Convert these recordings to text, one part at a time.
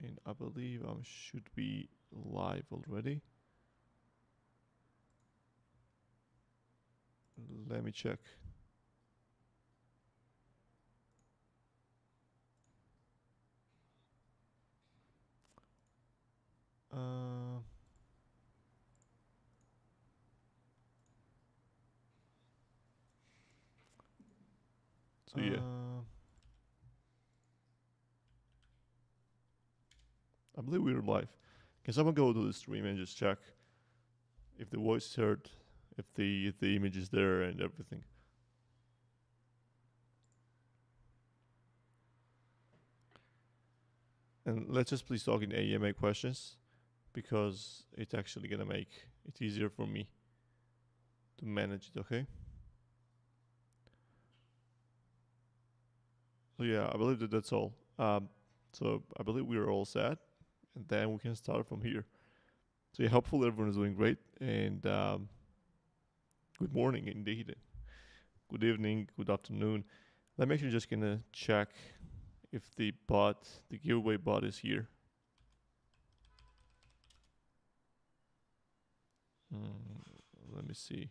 And I believe I should be live already. Let me check. So yeah. I believe we're live. Can someone go to the stream and just check if the voice is heard, if the image is there and everything? And let's just please talk in AMA questions, because it's actually gonna make it easier for me to manage it, okay? So yeah, I believe that that's all. So I believe we are all set, and then we can start from here. So yeah, hopefully everyone is doing great, and good morning indeed. Good evening, good afternoon. I'm actually just gonna check if the giveaway bot is here. Let me see.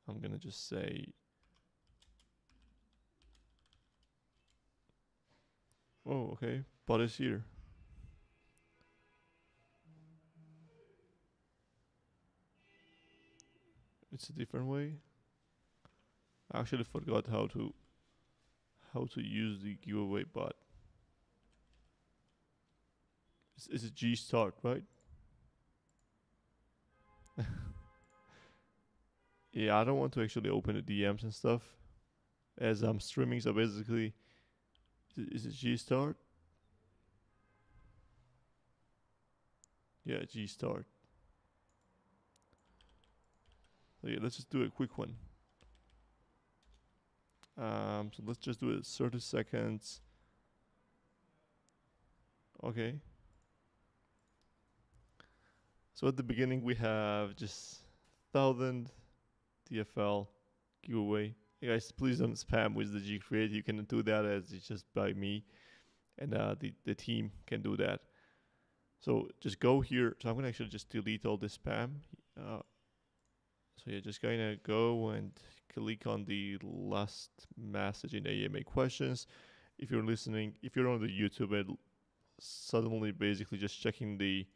I'm gonna just say, oh, okay, bot is here. It's a different way. I actually forgot how to use the giveaway bot. Is it G start, right? Yeah, I don't want to actually open the DMs and stuff as I'm streaming. So basically, is it G start? Yeah, G start. So yeah, let's just do a quick one. So let's just do it 30 seconds. Okay. So at the beginning we have just 1,000 TFL giveaway. Hey guys, please don't spam with the G create. You can do that as it's just by me, and the team can do that. So just go here. So I'm gonna actually just delete all the spam. So yeah, just gonna go and click on the last message in AMA questions. If you're listening, if you're on the YouTube and suddenly basically just checking the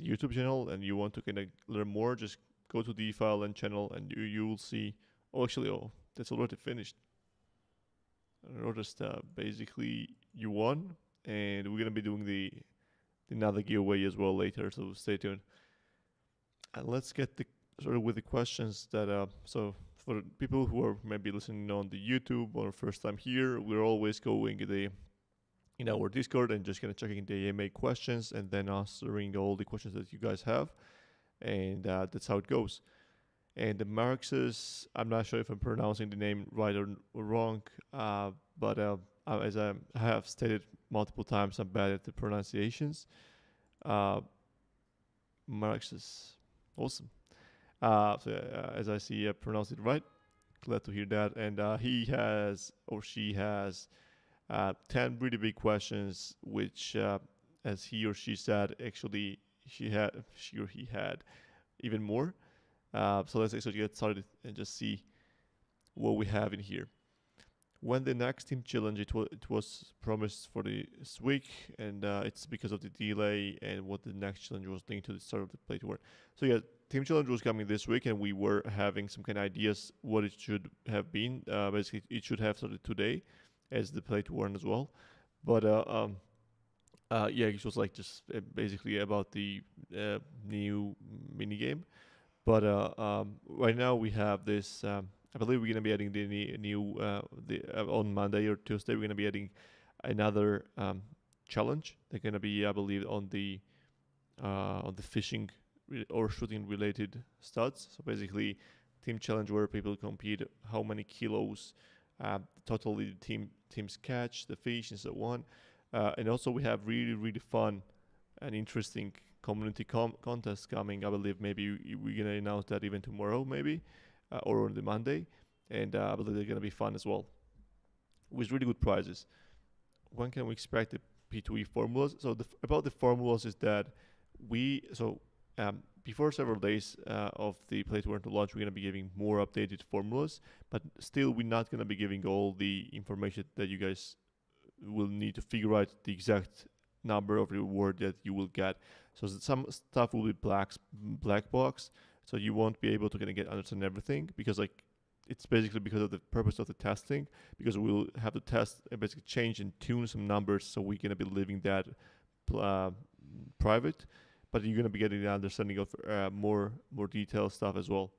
YouTube channel and you want to kind of learn more, just go to the file and channel and you will see. Oh, actually, that's already finished. I noticed basically you won, and we're gonna be doing the another giveaway as well later. So stay tuned. And let's get the sort of with the questions that so for people who are maybe listening on the YouTube or first time here, we're always going in our Discord and just kind of checking the AMA questions and then answering all the questions that you guys have, and that's how it goes. And the Marx's, I'm not sure if I'm pronouncing the name right or wrong, but as I have stated multiple times, I'm bad at the pronunciations. Marx's, awesome. So as I see, I pronounced it right. Glad to hear that. And he has or she has 10 really big questions, which, as he or she said, actually she or he had even more. So let's actually get started and just see what we have in here. When the next team challenge, it was promised for this week, and it's because of the delay and what the next challenge was linked to the start of the play to earn. So yeah, team challenge was coming this week, and we were having some kind of ideas what it should have been. Basically, it should have started today as the play to earn as well. But yeah, it was like just basically about the new mini game. But right now we have this. I believe we're gonna be adding the new on Monday or Tuesday. We're gonna be adding another challenge. They're gonna be, I believe, on the fishing or shooting related stats. So basically, team challenge where people compete how many kilos totally teams catch the fish and so on. And also we have really fun and interesting community contest coming. I believe maybe we're gonna announce that even tomorrow, maybe or on the Monday, and I believe they're gonna be fun as well. with really good prices. When can we expect the P2E formulas? So about the formulas is that before several days of the Play to Earn to launch, we're going to be giving more updated formulas, but still we're not going to be giving all the information that you guys will need to figure out the exact number of reward that you will get. So some stuff will be black box, so you won't be able to kind of understand everything, because like it's basically because of the purpose of the testing, because we'll have to test and basically change and tune some numbers, so we're going to be leaving that private, but you're going to be getting the understanding of more detailed stuff as well.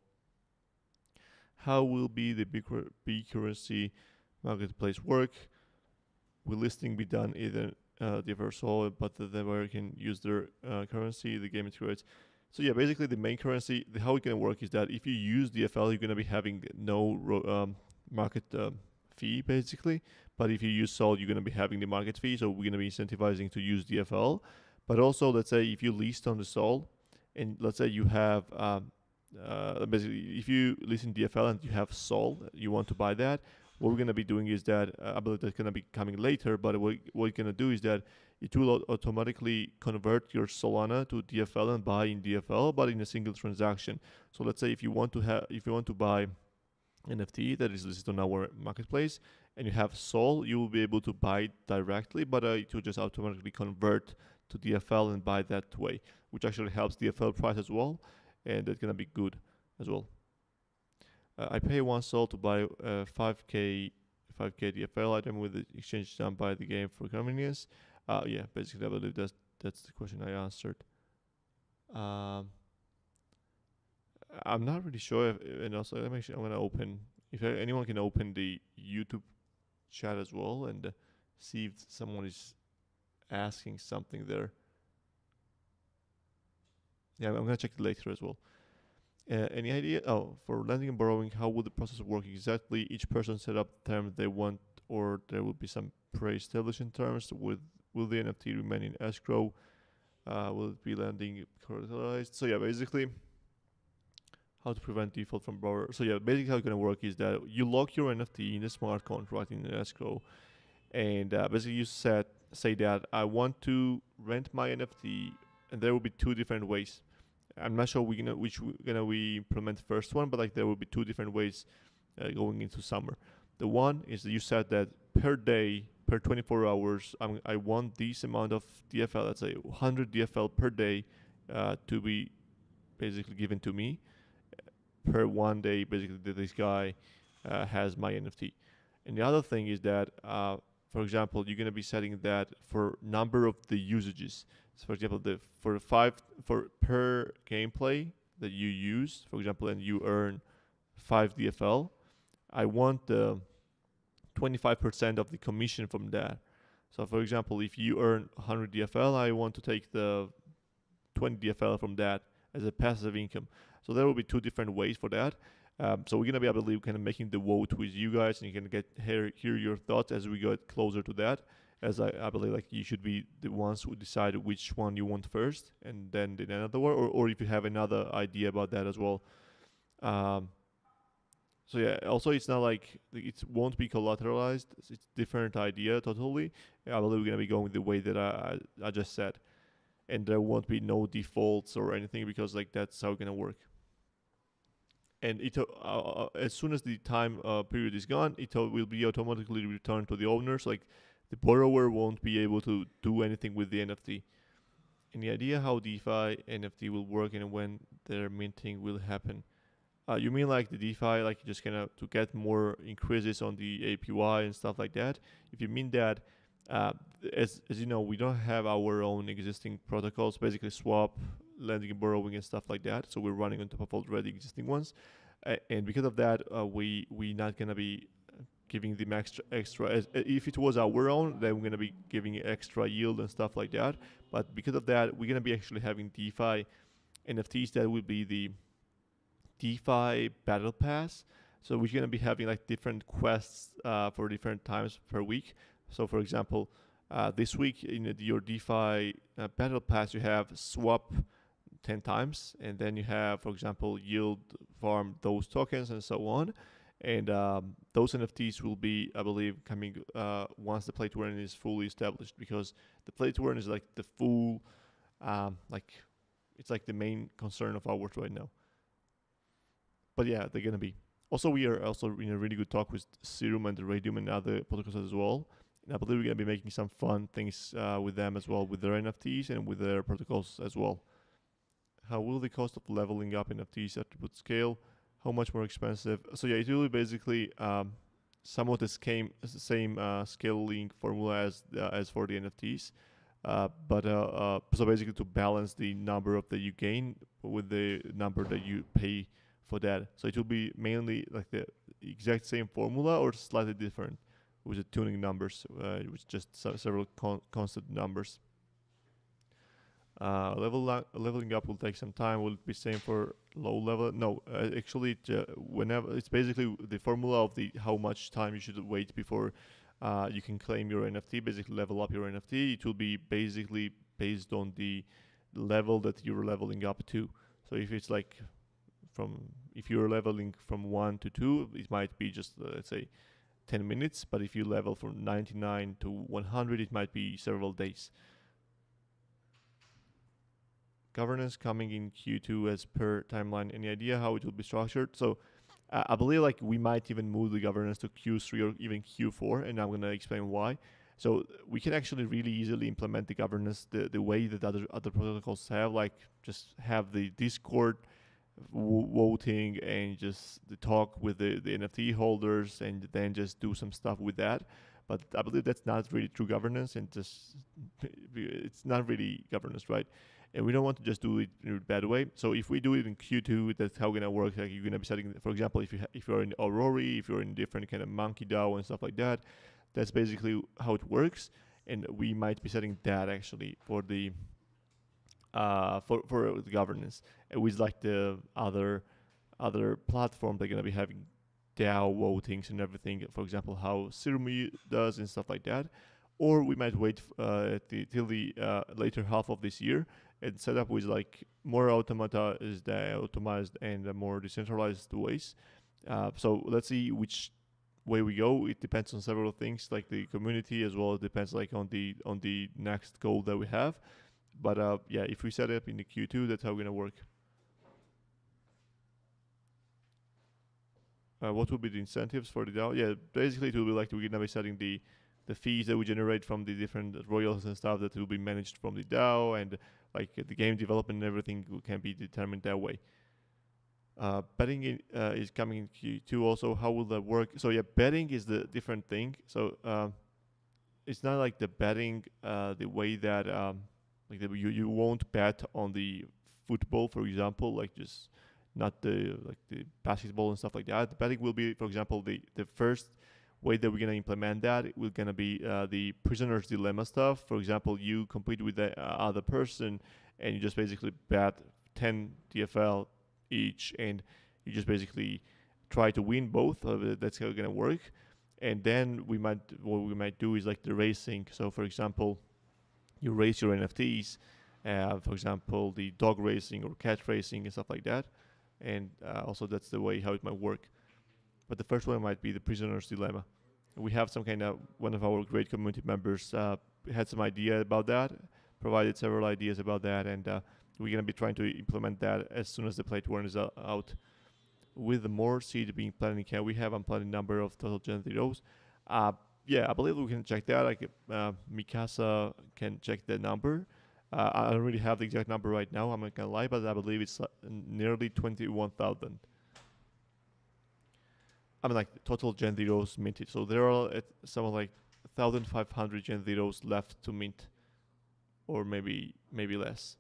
How will be the B currency marketplace work? Will listing be done either DeFi Sol, but the where you can use their currency, the game it creates? So yeah, basically the main currency, how it can work is that if you use DFL, you're going to be having no market fee basically. But if you use Sol, you're going to be having the market fee. So we're going to be incentivizing to use DFL. But also, let's say if you list on the Sol, and let's say you have basically if you list in DFL and you have Sol, you want to buy that. What we're going to be doing is that, I believe that's going to be coming later, but what we're going to do is that it will automatically convert your Solana to DFL and buy in DFL, but in a single transaction. So let's say if you want to buy NFT that is listed on our marketplace and you have Sol, you will be able to buy it directly, but it will just automatically convert to DFL and buy that way, which actually helps DFL price as well, and that's going to be good as well. I pay 1 Sol to buy 5k DFL item with the exchange done by the game for convenience. Yeah, basically I believe that's the question I answered. I'm not really sure and also I'm going to open, if anyone can open the YouTube chat as well and see if someone is asking something there. Yeah, I'm going to check it later as well. Any idea? For lending and borrowing, how will the process work exactly? Each person set up the terms they want, or there will be some pre-established terms? Will the NFT remain in escrow? Will it be lending collateralized? So yeah, basically, how to prevent default from borrower. So yeah, basically how it's gonna work is that you lock your NFT in a smart contract in an escrow, and basically you say that I want to rent my NFT, and there will be two different ways. I'm not sure we implement first one, but like there will be two different ways going into summer. The one is that you said that per day, per 24 hours, I want this amount of DFL, let's say 100 DFL per day, to be basically given to me per 1 day. Basically, this guy has my NFT. And the other thing is that, for example, you're gonna be setting that for number of the usages. So for example, for per gameplay that you use, for example, and you earn 5 DFL, I want the 25% of the commission from that. So for example, if you earn 100 DFL, I want to take the 20 DFL from that as a passive income. So there will be two different ways for that. So we're gonna be, I believe, kind of making the vote with you guys, and you can hear your thoughts as we get closer to that. As I believe, like, you should be the ones who decide which one you want first, and then the another one, or if you have another idea about that as well. So yeah, also it's not like it won't be collateralized. It's different idea totally. I believe we're gonna be going the way that I just said, and there won't be no defaults or anything, because like that's how it's gonna work. And it as soon as the time period is gone, it will be automatically returned to the owners. Like, the borrower won't be able to do anything with the NFT. Any idea how DeFi NFT will work and when their minting will happen? You mean like the DeFi, like just kind of to get more increases on the APY and stuff like that? If you mean that, as you know, we don't have our own existing protocols, basically swap, lending and borrowing and stuff like that. So we're running on top of already existing ones. And because of that, we not going to be giving them extra. If it was our own, then we're going to be giving extra yield and stuff like that. But because of that, we're going to be actually having DeFi NFTs that will be the DeFi Battle Pass. So we're going to be having like different quests for different times per week. So for example, this week in your DeFi Battle Pass, you have swap 10 times, and then you have, for example, yield farm those tokens and so on. And those NFTs will be, I believe, coming once the play to earn is fully established, because the play to earn is like the full, it's like the main concern of ours right now. But yeah, they're gonna be. Also, we are also in a really good talk with Serum and Radium and other protocols as well. And I believe we're gonna be making some fun things with them as well, with their NFTs and with their protocols as well. How will the cost of leveling up NFTs attribute scale? How much more expensive? So yeah, it will be basically somewhat the same scaling formula as for the NFTs. But so basically to balance the number of that you gain with the number that you pay for that. So it will be mainly like the exact same formula or slightly different with the tuning numbers, with just several constant numbers. Leveling up will take some time. Will it be same for low level? No, actually, whenever it's basically the formula of the how much time you should wait before you can claim your NFT. Basically, level up your NFT. It will be basically based on the level that you're leveling up to. So if it's like if you're leveling from 1 to 2, it might be just let's say 10 minutes. But if you level from 99 to 100, it might be several days. Governance coming in Q2 as per timeline. Any idea how it will be structured? So I believe like we might even move the governance to Q3 or even Q4, and I'm going to explain why. So we can actually really easily implement the governance the way that other protocols have, like just have the Discord voting and just the talk with the NFT holders, and then just do some stuff with that. But I believe that's not really true governance, and just it's not really governance, right? And we don't want to just do it in a bad way. So if we do it in Q2, that's how it's gonna work. Like you're gonna be setting, for example, if you're in Aurora, if you're in different kind of monkey DAO and stuff like that, that's basically how it works. And we might be setting that actually for the for the governance, with like the other platform they're gonna be having DAO votings and everything. For example, how Serum does and stuff like that. Or we might wait till the later half of this year and set up with like more automata is the automized and more decentralized ways. So let's see which way we go. It depends on several things like the community, as well as depends like on the next goal that we have. But yeah, if we set it up in the Q2, that's how we're gonna work. What will be the incentives for the DAO? Yeah, basically it will be like we're gonna be setting the fees that we generate from the different royalties and stuff that will be managed from the DAO, and like the game development and everything can be determined that way. Betting is coming in Q2 also. How will that work? So yeah, betting is the different thing. So it's not like the betting the way that you won't bet on the football, for example, like just not the basketball and stuff like that. The betting will be, for example, the first way that we're gonna implement that, we're gonna be the prisoner's dilemma stuff. For example, you compete with the other person, and you just basically bet 10 TFL each, and you just basically try to win both. That's how it's gonna work. And then what we might do is like the racing. So for example, you race your NFTs, for example, the dog racing or cat racing and stuff like that. And also that's the way how it might work. But the first one might be the prisoner's dilemma. We have one of our great community members had some idea about that, provided several ideas about that, and we're going to be trying to implement that as soon as the play to earn is out. With the more seed being planted in can we have unplanned number of total Gen 0s? Yeah, I believe we can check that. Like Mikasa can check the number. I don't really have the exact number right now, I'm not going to lie, but I believe it's nearly 21,000. I mean, like total Gen 0s minted. So there are at somewhere like 1,500 Gen 0s left to mint, or maybe less.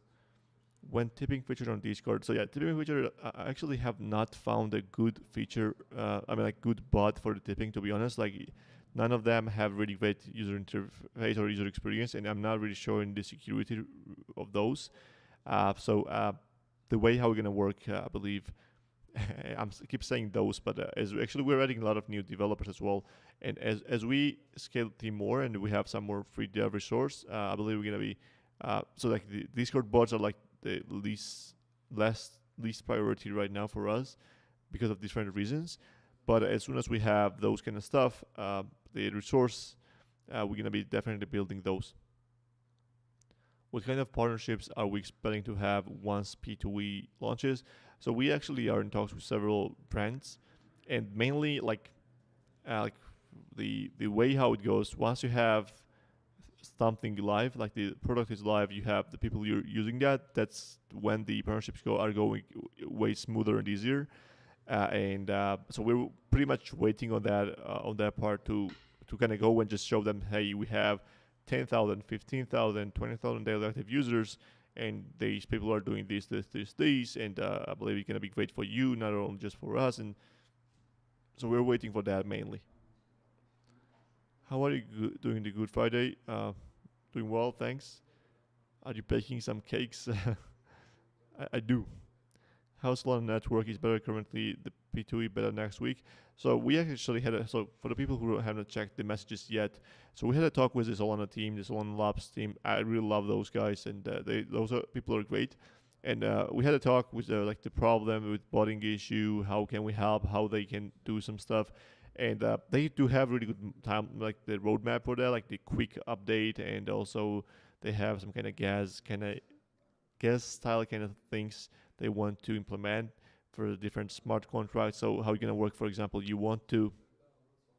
When tipping featured on Discord, so yeah, tipping feature. I actually have not found a good feature. Like good bot for the tipping. To be honest, like none of them have really great user interface or user experience, and I'm not really sure in the security of those. So the way how we're gonna work, I believe. I keep saying those, but as we're adding a lot of new developers as well, and as we scale the team more and we have some more free dev resource, I believe we're gonna be so like the Discord bots are like the least priority right now for us because of different reasons. But as soon as we have those kind of stuff, the resource, we're going to be definitely building those. What kind of partnerships are we expecting to have once P2E launches? So we actually are in talks with several brands, and mainly like the way how it goes. Once you have something live, like the product is live, you have the people you're using that. That's when the partnerships are going way smoother and easier. So we're pretty much waiting on that part to kind of go and just show them, hey, we have 10,000, 15,000, 20,000 daily active users, and these people are doing this, and I believe it's gonna be great for you, not only just for us. And so we're waiting for that mainly. How are you doing the Good Friday? Doing well, thanks. Are you baking some cakes? I do. How Solana network is better currently, the P2E better next week. So we actually so for the people who haven't checked the messages yet, so we had a talk with the Solana team, the Solana Labs team. I really love those guys, and those people are great. And we had a talk with like the problem with botting issue, how can we help, how they can do some stuff. And they do have really good time, like the roadmap for that, like the quick update, and also they have some kind of gas style kind of things they want to implement for the different smart contracts. So how you're gonna work, for example, you want to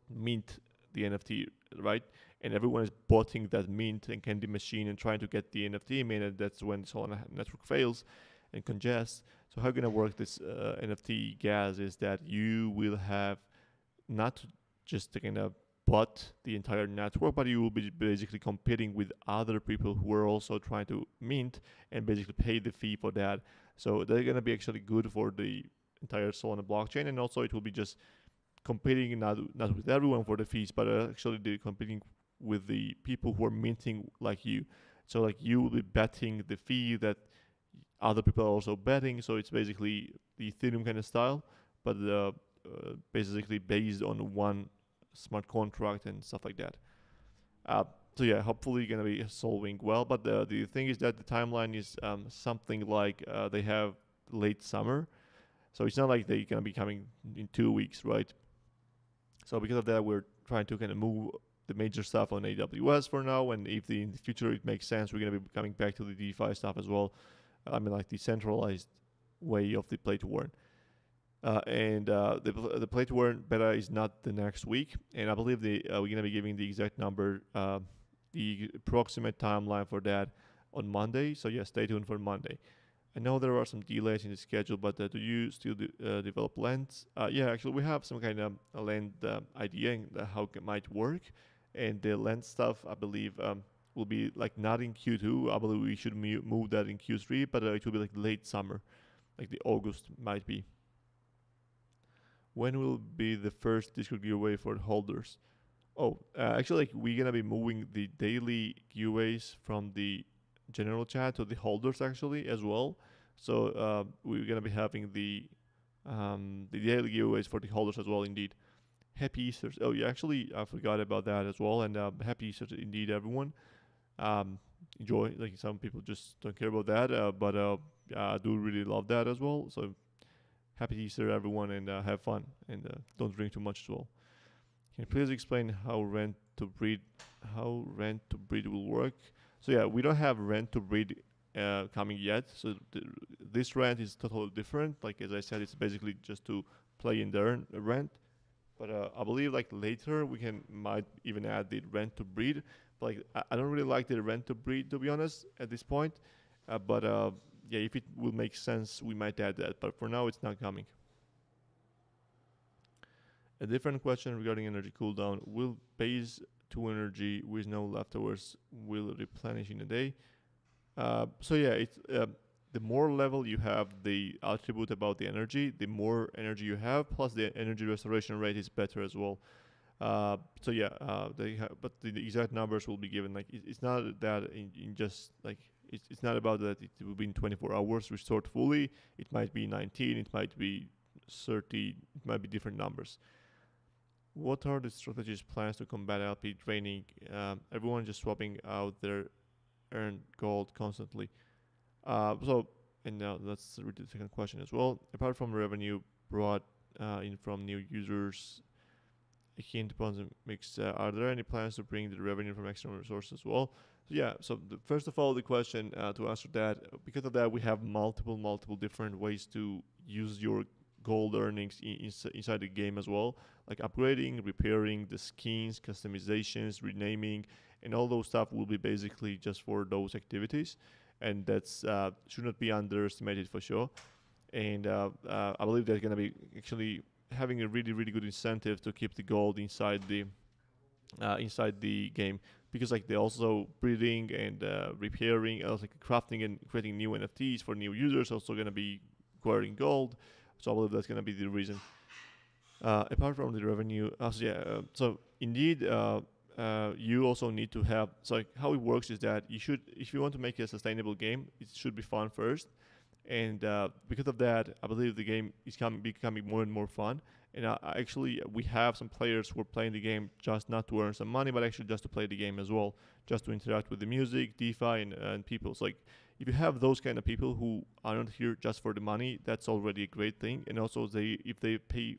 mint the NFT, right? And everyone is botting that mint and candy machine and trying to get the NFT minted. That's when the Solana network fails and congests. So how you're gonna work this NFT gas is that you will have not just to kind of bot the entire network, but you will be basically competing with other people who are also trying to mint and basically pay the fee for that. So they're going to be actually good for the entire Solana blockchain, and also it will be just competing not with everyone for the fees, but actually they're competing with the people who are minting like you. So like you will be betting the fee that other people are also betting. So it's basically the Ethereum kind of style, but basically based on one smart contract and stuff like that. So yeah, hopefully gonna be solving well. But the thing is that the timeline is something like they have late summer, so it's not like they're gonna be coming in 2 weeks, right? So because of that, we're trying to kind of move the major stuff on AWS for now, and if in the future it makes sense, we're gonna be coming back to the DeFi stuff as well. I mean, like the centralized way of the play to earn. The play to earn beta is not the next week, and I believe we're gonna be giving the exact number, the approximate timeline for that on Monday. So yeah, stay tuned for Monday. I know there are some delays in the schedule, but do you still develop lens? Yeah, actually we have some kind of a lens idea and how it might work, and the lens stuff I believe will be like not in Q2. I believe we should move that in Q3, but it will be like late summer, like the August might be. When will be the first Discord giveaway for holders? Oh, actually, like, we're gonna be moving the daily giveaways from the general chat to the holders actually as well. So we're gonna be having the daily giveaways for the holders as well. Indeed. Happy Easter! Oh, yeah, actually, I forgot about that as well. And happy Easter, indeed, everyone. Enjoy. Like some people just don't care about that, but I do really love that as well. So happy Easter, everyone, and have fun, and don't drink too much as well. Can you please explain how rent to breed will work? So yeah, we don't have rent to breed coming yet. So this rent is totally different. Like as I said, it's basically just to play in the rent. But I believe like later we might even add the rent to breed. But like I don't really like the rent to breed, to be honest, at this point. But yeah, if it will make sense, we might add that. But for now, it's not coming. A different question regarding energy cooldown. Will base 2 energy with no leftovers will replenish in a day? So yeah, it's the more level you have the attribute about the energy, the more energy you have, plus the energy restoration rate is better as well. So yeah, but the exact numbers will be given. Like it's not that in just like it's not about that it will be in 24 hours restored fully. It might be 19, it might be 30, it might be different numbers. What are the strategies plans to combat LP draining? Everyone just swapping out their earned gold constantly. And now let's read the second question as well. Apart from revenue brought in from new users. A hint upon the mix. Are there any plans to bring the revenue from external sources as well? So yeah. So first of all, the question to answer that, because of that, we have multiple different ways to use your gold earnings inside the game as well, like upgrading, repairing the skins, customizations, renaming, and all those stuff will be basically just for those activities, and that's should not be underestimated for sure. And I believe they're gonna be actually having a really good incentive to keep the gold inside the game, because like they're also breeding and repairing, also like crafting and creating new NFTs for new users, also gonna be acquiring gold. So I believe that's gonna be the reason. Apart from the revenue, so indeed, you also need to have. So like how it works is that you should, if you want to make a sustainable game, it should be fun first. And because of that, I believe the game is becoming more and more fun. And actually, we have some players who are playing the game just not to earn some money, but actually just to play the game as well, just to interact with the music, DeFi, and people. So like, if you have those kind of people who are not here just for the money, that's already a great thing. And also, if they pay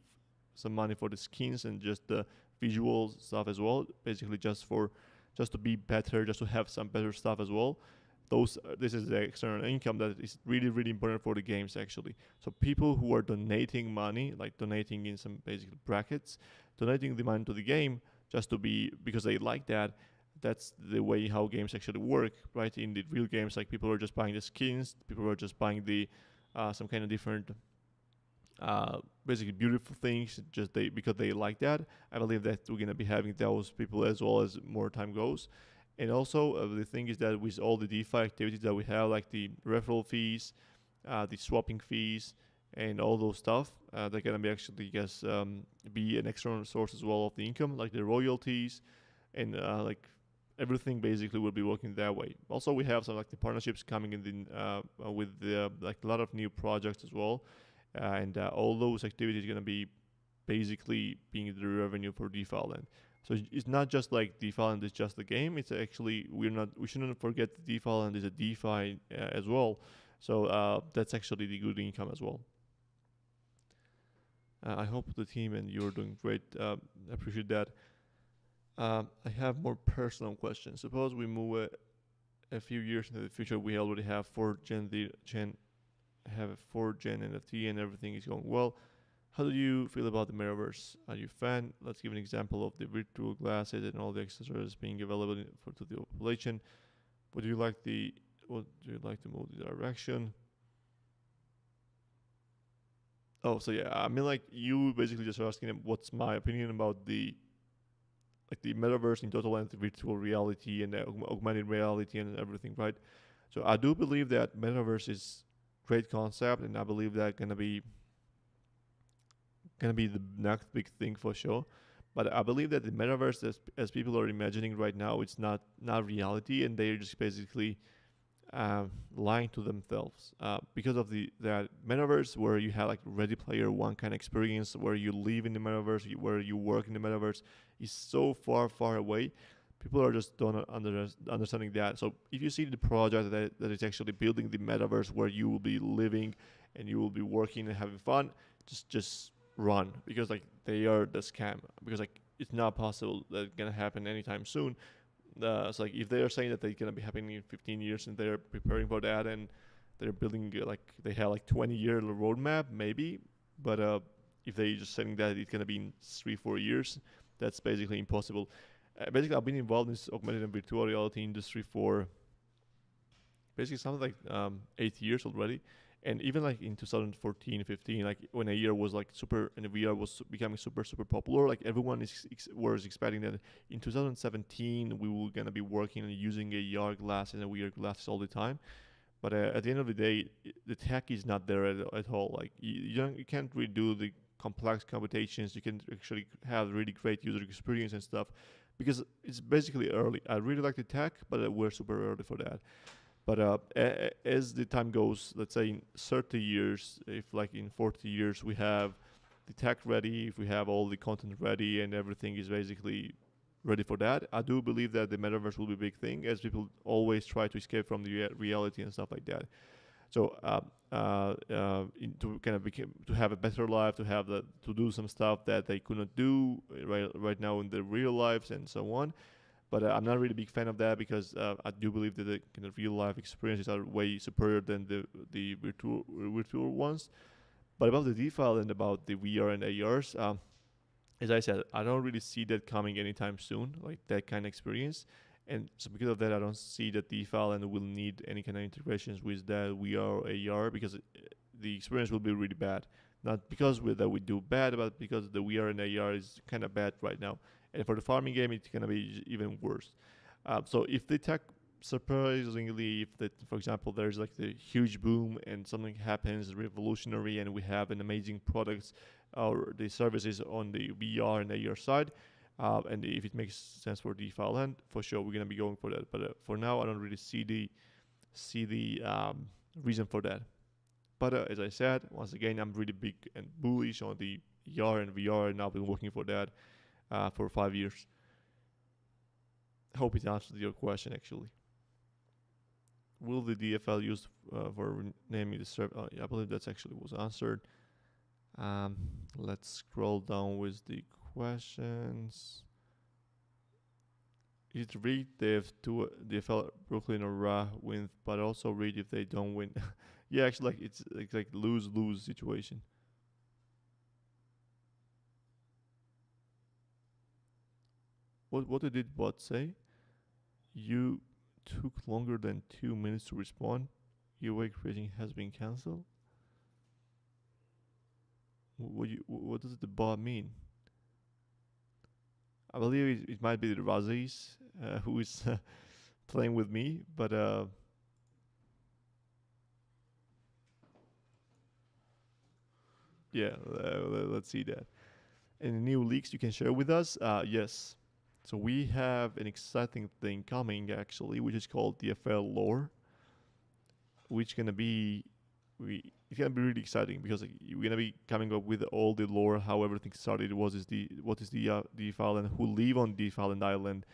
some money for the skins and just the visual stuff as well, basically just to be better, just to have some better stuff as well. This is the external income that is really important for the games actually. So people who are donating money, like donating in some basic brackets, donating the money to the game just to be, because they like that. That's the way how games actually work, right? In the real games, like people are just buying the skins, people are just buying the some kind of different basically beautiful things because they like that. I believe that we're gonna be having those people as well as more time goes. And also, the thing is that with all the DeFi activities that we have, like the referral fees, the swapping fees, and all those stuff, they're gonna be actually, be an external source as well of the income, like the royalties, and like everything basically will be working that way. Also, we have some like the partnerships coming in with like a lot of new projects as well, and all those activities are gonna be basically being the revenue for DeFi Land. So it's not just like DeFi Land is just a game. It's actually we shouldn't forget that DeFi Land is a DeFi as well. So that's actually the good income as well. I hope the team and you're doing great. Appreciate that. I have more personal questions. Suppose we move a few years into the future. We already have 4th gen NFT and everything is going well. How do you feel about the metaverse? Are you a fan? Let's give an example of the virtual glasses and all the accessories being available to the population. Would you like to move the direction? Oh, so yeah, I mean, like you basically just asking what's my opinion about the metaverse in total and the virtual reality and the augmented reality and everything, right? So I do believe that metaverse is great concept, and I believe that gonna be the next big thing for sure. But I believe that the metaverse, as people are imagining right now, it's not reality, and they're just basically lying to themselves because of that metaverse where you have like Ready Player One kind of experience, where you live in the metaverse, where you work in the metaverse, is so far away. People are just don't understanding that. So if you see the project that is actually building the metaverse where you will be living and you will be working and having fun, just run, because like they are the scam, because like it's not possible that it's gonna happen anytime soon. So like if they are saying that they're gonna be happening in 15 years and they're preparing for that and they're building like they have like 20-year roadmap maybe, but if they just saying that it's gonna be in 3-4 years, that's basically impossible. Basically, I've been involved in this augmented and virtual reality industry for basically something like 8 years already. And even like in 2014, 15, like when a year was like super, and VR was becoming super popular, like everyone was expecting that in 2017 we were gonna be working and using AR glasses and VR glasses all the time. But at the end of the day, the tech is not there at all. Like you can't really do the complex computations. You can actually have really great user experience and stuff, because it's basically early. I really like the tech, but we're super early for that. But as the time goes, let's say in 30 years, if like in 40 years we have the tech ready, if we have all the content ready and everything is basically ready for that, I do believe that the metaverse will be a big thing, as people always try to escape from the reality and stuff like that. So to kind of to have a better life, to do some stuff that they could not do right now in their real lives and so on. But I'm not really a big fan of that because I do believe that the kind of real life experiences are way superior than the virtual ones. But about the DeFi and about the VR and ARs, as I said, I don't really see that coming anytime soon, like that kind of experience. And so because of that, I don't see that DeFi and will need any kind of integrations with that VR or AR because the experience will be really bad. Not because that we do bad, but because the VR and AR is kind of bad right now. And for the farming game, it's gonna be even worse. So if the tech surprisingly, if that, for example, there's like the huge boom and something happens revolutionary, and we have an amazing products or the services on the VR and AR side, and if it makes sense for DeFi land, for sure we're gonna be going for that. But for now, I don't really see the reason for that. But as I said, once again, I'm really big and bullish on the AR and VR, and I've been working for that for 5 years. Hope it answered your question. Actually, will the DFL used for renaming the server? I believe that's actually was answered. Let's scroll down with the questions. Is it rigged if two DFL Brooklyn or Ra win, but also rigged if they don't win? Yeah, actually, like it's like lose-lose situation. What did bot say? You took longer than 2 minutes to respond. Your creating has been cancelled. What does the bot mean? I believe it might be the Razis who is playing with me, but yeah, let's see that. Any new leaks you can share with us? Yes. So we have an exciting thing coming actually, which is called DFL lore, which gonna be it's gonna be really exciting because we're gonna be coming up with all the lore, how everything started, what is the DeFi and who live on DeFi Island,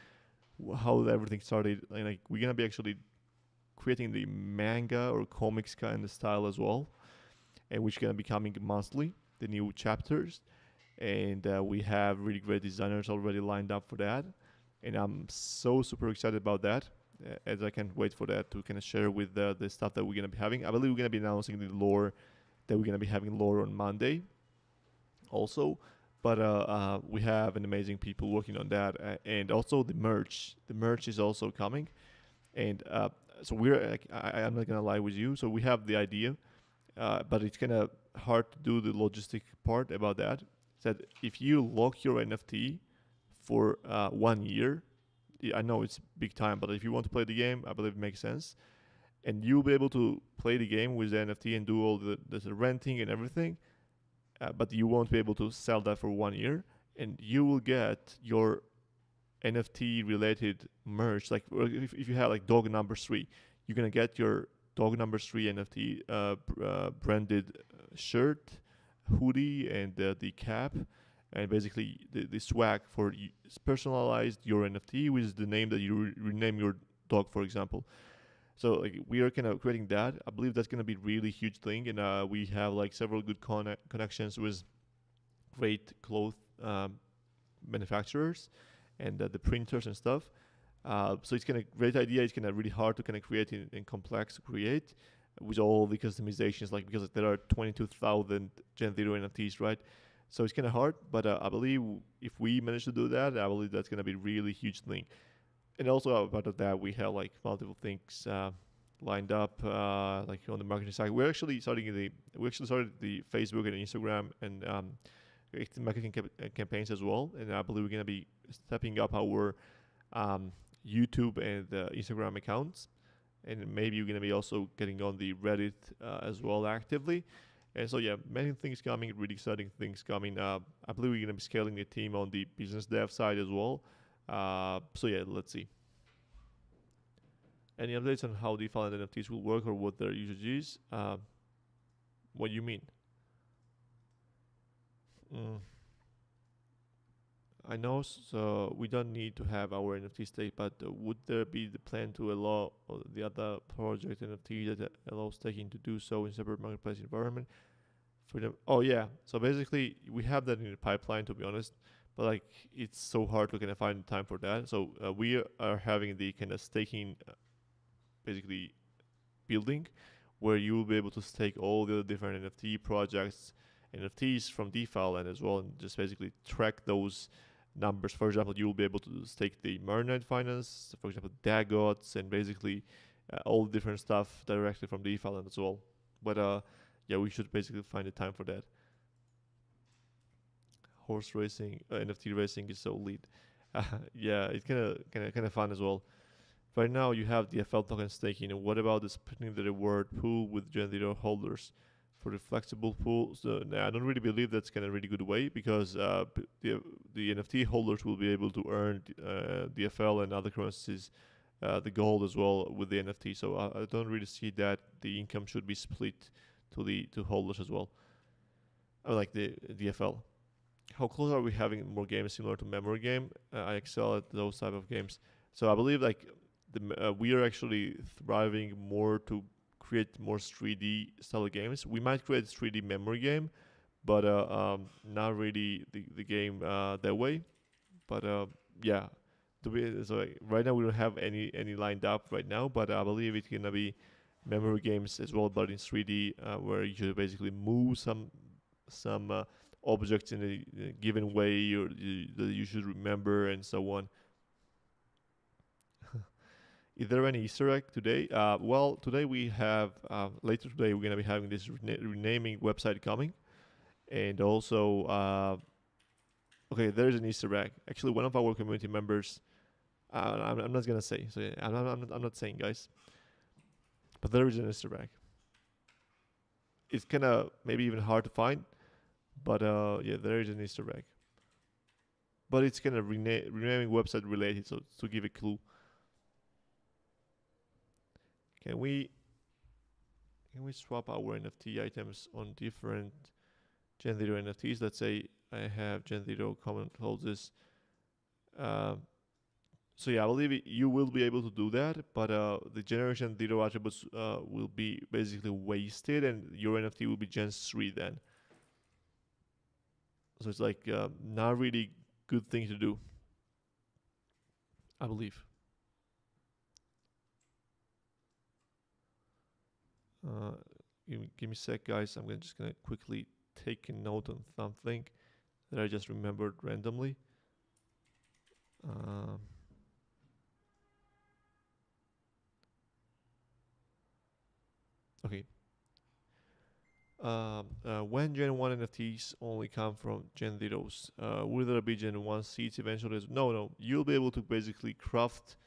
how everything started, and like we're gonna be actually creating the manga or comics kind of style as well, and which gonna be coming monthly, the new chapters, and we have really great designers already lined up for that, and I'm so super excited about that. As I can't wait for that to kind of share with the stuff that we're gonna be having. I believe we're gonna be announcing the lore that we're gonna be having lore on Monday, also. But we have an amazing people working on that, and also the merch. The merch is also coming, and so we're. Like, I'm not gonna lie with you. So we have the idea, but it's kind of hard to do the logistic part about that. That if you lock your NFT for 1 year, I know it's big time, but if you want to play the game, I believe it makes sense. And you'll be able to play the game with the NFT and do all the renting and everything, but you won't be able to sell that for 1 year. And you will get your NFT related merch. Like if you have like dog number 3, you're going to get your dog number 3 NFT branded shirt, hoodie, and the cap, and basically the swag for personalized your NFT with the name that you rename your dog, for example. So like we are kind of creating that. I believe that's going to be really huge thing, and we have like several good connections with great cloth manufacturers and the printers and stuff. So it's kind of great idea. It's kind of really hard to kind of create and complex to create with all the customizations, like because there are 22,000 Gen 0 NFTs, right? So it's kind of hard, but I believe if we manage to do that, I believe that's going to be a really huge thing. And also part of that, we have like multiple things lined up, like on the marketing side. We actually started the Facebook and Instagram and marketing campaigns as well. And I believe we're going to be stepping up our YouTube and Instagram accounts. And maybe we're going to be also getting on the Reddit as well actively. And so, yeah, many things coming, really exciting things coming. I believe we're going to be scaling the team on the business dev side as well. So, yeah, let's see. Any updates on how DeFi and NFTs will work or what their usage is? What do you mean? I know, so we don't need to have our NFT stake, but would there be the plan to allow the other project NFT that allows staking to do so in separate marketplace environment? For them, oh yeah. So basically, we have that in the pipeline, to be honest. But like, it's so hard to kind of find time for that. So we are having the kind of staking, basically building, where you will be able to stake all the different NFT projects, NFTs from DeFi land as well, and just basically track those numbers. For example, you will be able to stake the Marinite Finance, for example, Dagots, and basically all different stuff directly from DeFi land as well. But yeah, we should basically find the time for that. Horse racing, NFT racing is so lit. Yeah, it's kind of fun as well. Right now, you have the FL token staking. And what about the splitting the reward pool with Gen Zero holders? For the flexible pool, so I don't really believe that's kind of really good way, because the NFT holders will be able to earn the FL and other currencies, the gold as well with the NFT. So I don't really see that the income should be split to holders as well. I like the FL. How close are we having more games similar to memory game? I excel at those type of games. So I believe like we are actually thriving more to create more 3D style games. We might create a 3D memory game, but not really the game that way. But yeah, so right now we don't have any lined up right now, but I believe it's gonna be memory games as well, but in 3D, where you should basically move some objects in a given way, or that you should remember, and so on. Is there any Easter egg today? Well, today we have, later today, we're going to be having this renaming website coming. And also, okay, there's an Easter egg. Actually, one of our community members, I'm not going to say. So yeah, I'm not saying, guys. But there is an Easter egg. It's kind of maybe even hard to find. But yeah, there is an Easter egg. But it's kind of renaming website related, so to give a clue. Can we swap our NFT items on different Gen Zero NFTs? Let's say I have Gen Zero common closes. So yeah, I believe you will be able to do that, but the Generation Zero attributes will be basically wasted, and your NFT will be Gen 3 then. So it's like not really good thing to do, I believe. Give me a sec, guys. I'm just gonna quickly take a note on something that I just remembered randomly. Okay. When Gen 1 NFTs only come from Gen Zeros, will there be Gen 1 seeds eventually? No. You'll be able to basically craft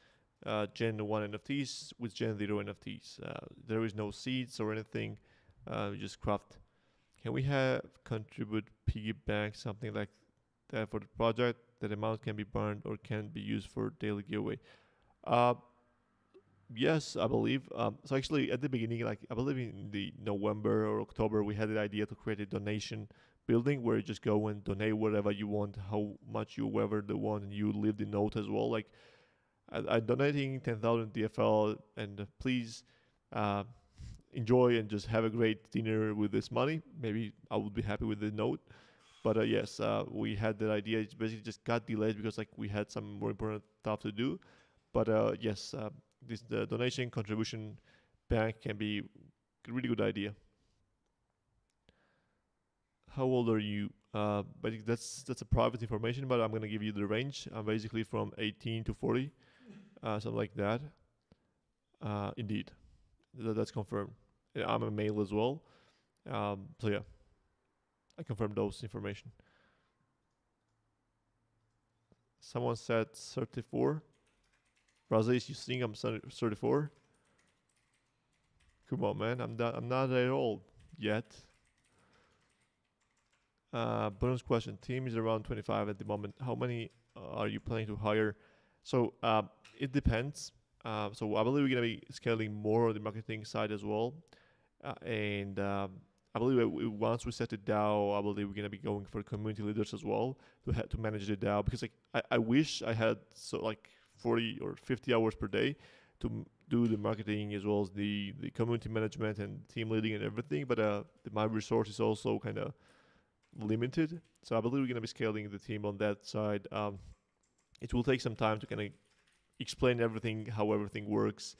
Gen 1 NFTs with Gen 0 NFTs. There is no seeds or anything. You just craft. Can we have contribute piggy bank, something like that for the project? That amount can be burned or can be used for daily giveaway. Yes, I believe. So actually, at the beginning, like I believe in the November or October, we had the idea to create a donation building where you just go and donate whatever you want, how much you ever want, and you leave the note as well. Like I'm donating 10,000 DFL, and please enjoy and just have a great dinner with this money. Maybe I would be happy with the note. But yes, we had that idea. It basically just got delayed because like we had some more important stuff to do. But yes, the donation contribution bank can be a really good idea. How old are you? But that's a private information, but I'm gonna give you the range. I'm basically from 18 to 40, something like that. Indeed, that's confirmed. I'm a male as well. So yeah, I confirmed those information. Someone said 34. Razis, you think I'm 34? Come on, man. I'm not that old yet. Bonus question. Team is around 25 at the moment. How many are you planning to hire? So it depends. So I believe we're going to be scaling more on the marketing side as well. And I believe once we set the DAO, I believe we're gonna be going for community leaders as well to manage the DAO, because like I wish I had like 40 or 50 hours per day to do the marketing as well as the community management and team leading and everything, but my resource is also kind of limited. So I believe we're gonna be scaling the team on that side. It will take some time to kind of explain everything, how everything works.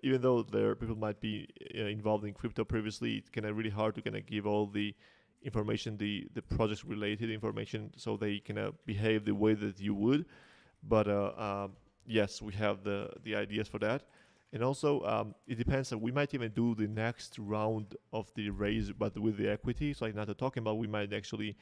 Even though there people might be involved in crypto previously, it's kind of really hard to kind of give all the information, the project related information, so they kind of behave the way that you would. But yes, we have the ideas for that. And also, it depends. We might even do the next round of the raise, but with the equity. So like not talking about, we might actually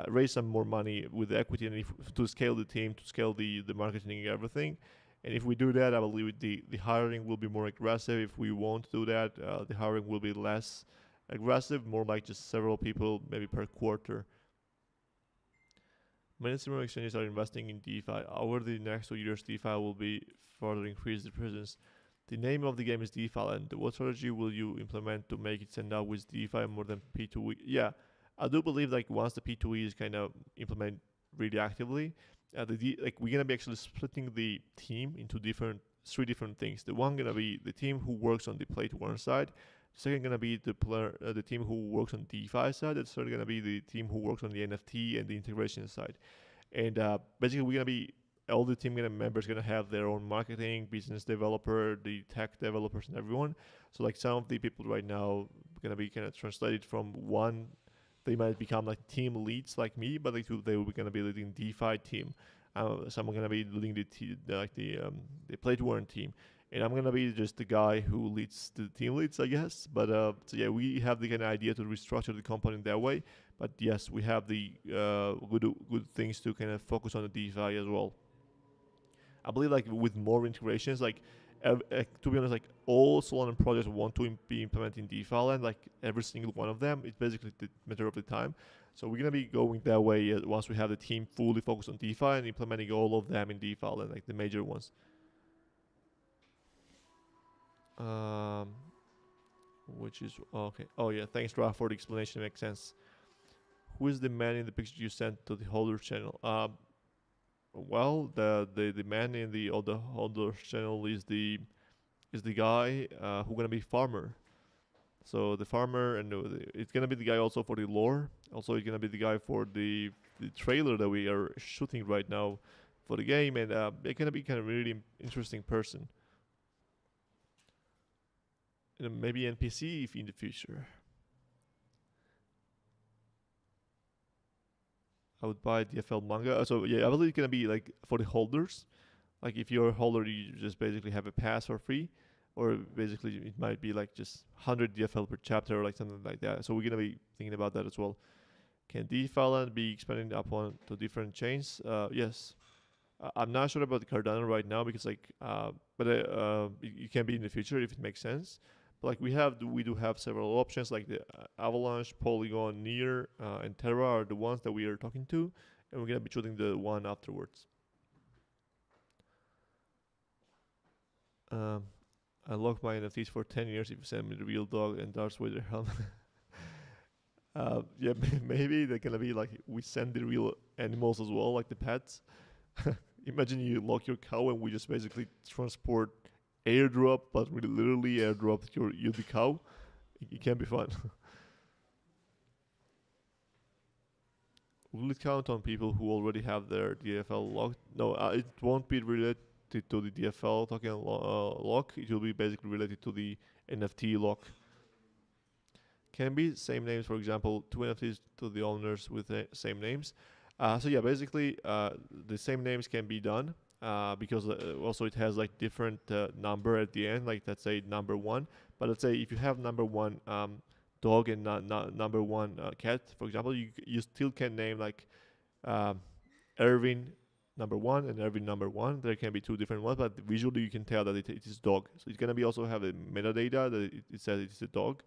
raise some more money with the equity, and to scale the team, to scale the marketing and everything. And if we do that, I believe the hiring will be more aggressive. If we won't do that, the hiring will be less aggressive, more like just several people, maybe per quarter. Many similar exchanges are investing in DeFi. Over the next 2 years, DeFi will be further increase the presence. The name of the game is DeFi, and what strategy will you implement to make it stand out with DeFi more than P2E? Yeah, I do believe like once the P2E is kind of implemented really actively, like we're gonna be actually splitting the team into three different things. The one gonna be the team who works on the play to earn side. The second gonna be the team who works on DeFi side. The third gonna be the team who works on the NFT and the integration side. And basically, we're gonna be all the team members gonna have their own marketing, business developer, the tech developers, and everyone. So like some of the people right now gonna be kind of translated from one. They might become like team leads like me, but they will be gonna be leading DeFi team. Some are gonna be leading the play to earn team, and I'm gonna be just the guy who leads the team leads, I guess. But so yeah, we have the kind of idea to restructure the company in that way. But yes, we have the good things to kind of focus on the DeFi as well. I believe like with more integrations, like to be honest, like all Solana projects want to be implemented in DeFi land, like every single one of them. It's basically the matter of the time. So we're gonna be going that way once we have the team fully focused on DeFi and implementing all of them in DeFi land, like the major ones. Which is okay. Oh yeah, thanks Ra for the explanation. It makes sense. Who is the man in the picture you sent to the holder channel? Well, the man in the holder channel is the guy who gonna be farmer. So the farmer, and it's gonna be the guy also for the lore. Also, it's gonna be the guy for the trailer that we are shooting right now for the game, and it's gonna be kind of really interesting person. And maybe NPC if in the future. I would buy DFL manga. So yeah, I believe it's gonna be like for the holders. Like if you're a holder, you just basically have a pass for free, or basically it might be like just 100 DFL per chapter or like something like that. So we're gonna be thinking about that as well. Can DeFi land be expanded upon to different chains? Yes. I'm not sure about the Cardano right now because like, but it can be in the future if it makes sense. But like we do have several options like the Avalanche, Polygon, Near, and Terra are the ones that we are talking to, and we're gonna be choosing the one afterwards. I lock my NFTs for 10 years if you send me the real dog and Darth Vader helmet. Yeah, maybe they're gonna be like we send the real animals as well, like the pets. Imagine you lock your cow and we just basically transport airdrop, but we literally airdrop you the cow. It can be fun. Will it count on people who already have their DFL locked? No, it won't be related to the DFL token lock. It will be basically related to the NFT lock. Can be same names, for example, two NFTs to the owners with the same names. So yeah, basically the same names can be done because also it has like different number at the end, like let's say number one. But let's say if you have number one dog and not number one cat, for example, you still can name like Erwin number one and Erwin number one. There can be two different ones, but visually you can tell that it is dog. So it's gonna be also have a metadata that it says it is a dog.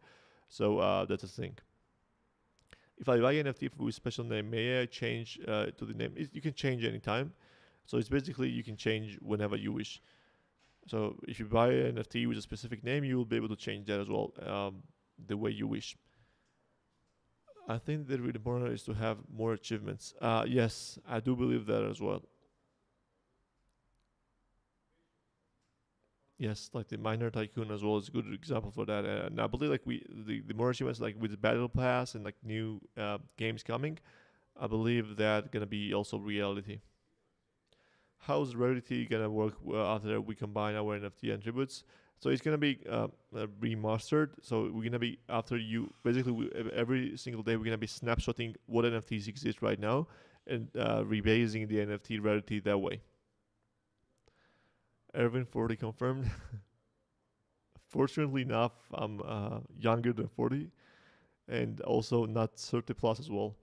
So that's a thing. If I buy NFT with special name, may I change to the name? You can change anytime. So it's basically you can change whenever you wish. So if you buy an NFT with a specific name, you will be able to change that as well, the way you wish. I think that really important is to have more achievements. Yes, I do believe that as well. Yes, like the Miner Tycoon as well is a good example for that. And I believe like the more achievements like with the Battle Pass and like new games coming, I believe that gonna be also reality. How's Rarity gonna work after we combine our NFT attributes? So it's gonna be remastered. So we're gonna be after you basically every single day we're gonna be snapshotting what NFTs exist right now and rebasing the NFT Rarity that way. Erwin 40 confirmed. Fortunately enough, I'm younger than 40 and also not 30 plus as well.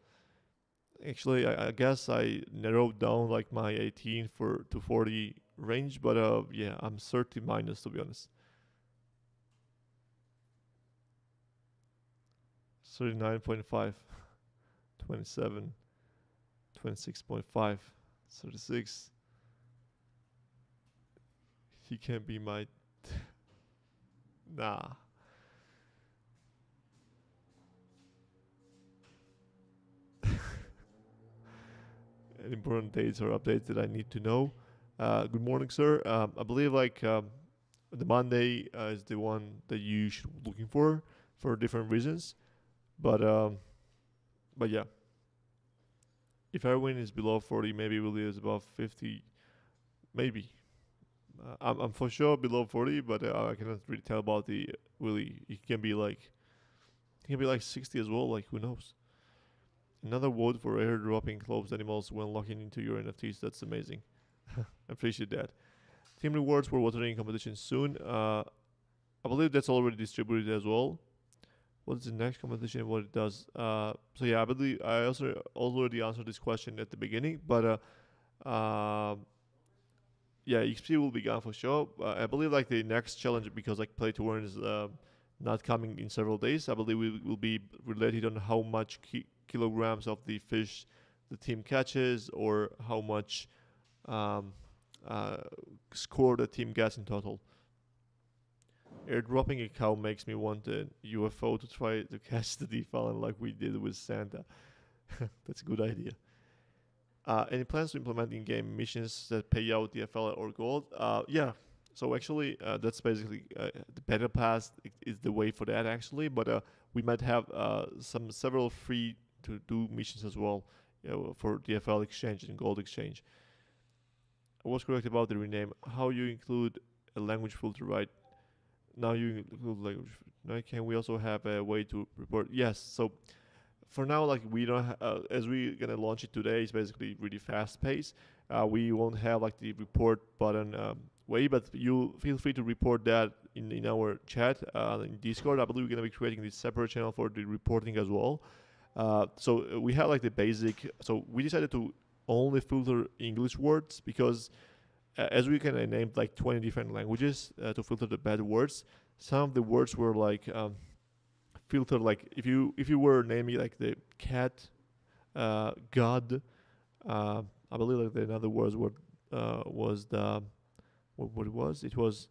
Actually, I guess I narrowed down like my 18 for to 40 range, but yeah, I'm 30 minus to be honest. 39.5, 27, 26.5, 36. He can't be my. Nah. Important dates or updates that I need to know. Good morning, sir. I believe like the Monday is the one that you should be looking for different reasons. But yeah, if Erwin is below 40, maybe Willie is above 50. Maybe. I'm for sure below 40, but I cannot really tell about the Willie. He can be like 60 as well. Like who knows? Another vote for airdropping closed animals when locking into your NFTs. That's amazing. I appreciate that. Team rewards for watering competition soon. I believe that's already distributed as well. What is the next competition? What it does? So yeah, I believe I also already answered this question at the beginning, but yeah, XP will be gone for sure. I believe like the next challenge because like play to earn is not coming in several days. I believe it will be related on how much kilograms of the fish the team catches or how much um, uh, score the team gets in total. Airdropping a cow makes me want a UFO to try to catch the defallen like we did with Santa. That's a good idea. Any plans to implement in-game missions that pay out DFL or gold? Yeah. So actually, that's basically the battle pass is the way for that actually. But we might have several free to do missions as well, for DFL exchange and gold exchange. I was correct about the rename. How you include a language filter, right? Now you include language. Now can we also have a way to report? Yes. So for now, like we don't, as we're gonna launch it today, it's basically really fast paced. We won't have like the report button way, but you feel free to report that in our chat in Discord. I believe we're gonna be creating this separate channel for the reporting as well. So we have like the basic. So we decided to only filter English words because as we kind of named like 20 different languages to filter the bad words. Some of the words were like filtered like if you were naming like the cat, god, I believe like the another words were was the what it was. It was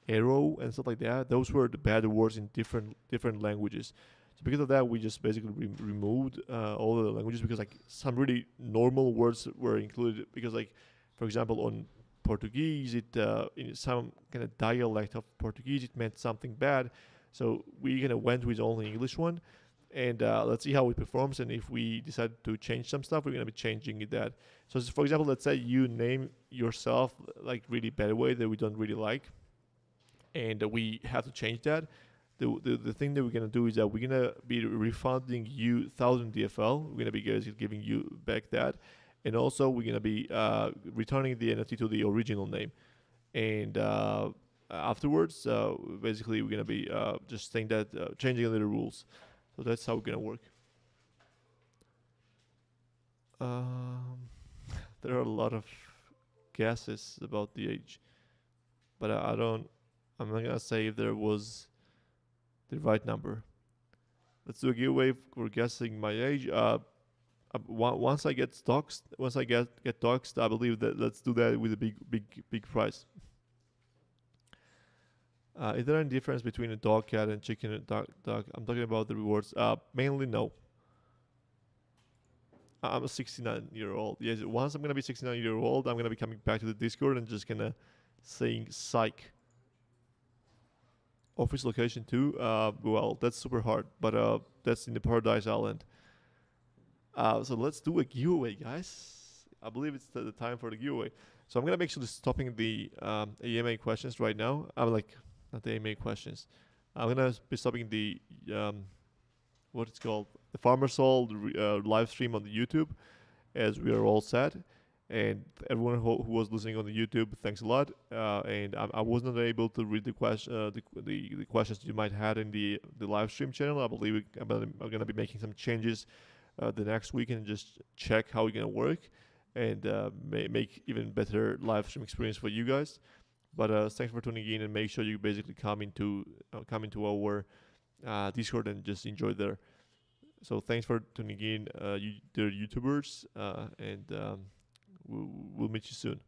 arrow and stuff like that. Those were the bad words in different languages. So because of that, we just basically removed all the languages because like some really normal words were included because like for example on Portuguese it in some kind of dialect of Portuguese it meant something bad. So we kind of went with only English one, and let's see how it performs. And if we decide to change some stuff, we're gonna be changing it. That so, for example, let's say you name yourself like really bad way that we don't really like, and we have to change that. The thing that we're gonna do is that we're gonna be refunding you 1,000 DFL. We're gonna be giving you back that, and also we're gonna be returning the NFT to the original name, and afterwards, basically we're gonna be just saying that changing a little rules. So that's how we're gonna work. Um, there are a lot of guesses about the age, but I don't. I'm not gonna say if there was the right number. Let's do a giveaway for guessing my age. Once I get doxed, once I get doxed, I believe that let's do that with a big prize. Is there any difference between a dog, cat, and chicken and dog? I'm talking about the rewards. Mainly no. I'm a 69-year-old. Yes, once I'm gonna be 69-year-old, I'm gonna be coming back to the Discord and just gonna saying psych. Office location too. Well, that's super hard, but that's in the Paradise Island. So let's do a giveaway, guys. I believe it's the time for the giveaway. So I'm gonna make sure to stopping the AMA questions right now. I'm like not the AMA questions. I'm gonna be stopping the what it's called, the Farmer Soul live stream on the YouTube, as we are all set. And everyone who was listening on the YouTube, thanks a lot. And I was not able to read the questions you might have in the live stream channel. I believe I'm going to be making some changes the next week and just check how it's going to work and make even better live stream experience for you guys. But thanks for tuning in, and make sure you basically come into our Discord and just enjoy there. So thanks for tuning in, dear YouTubers, and we'll meet you soon.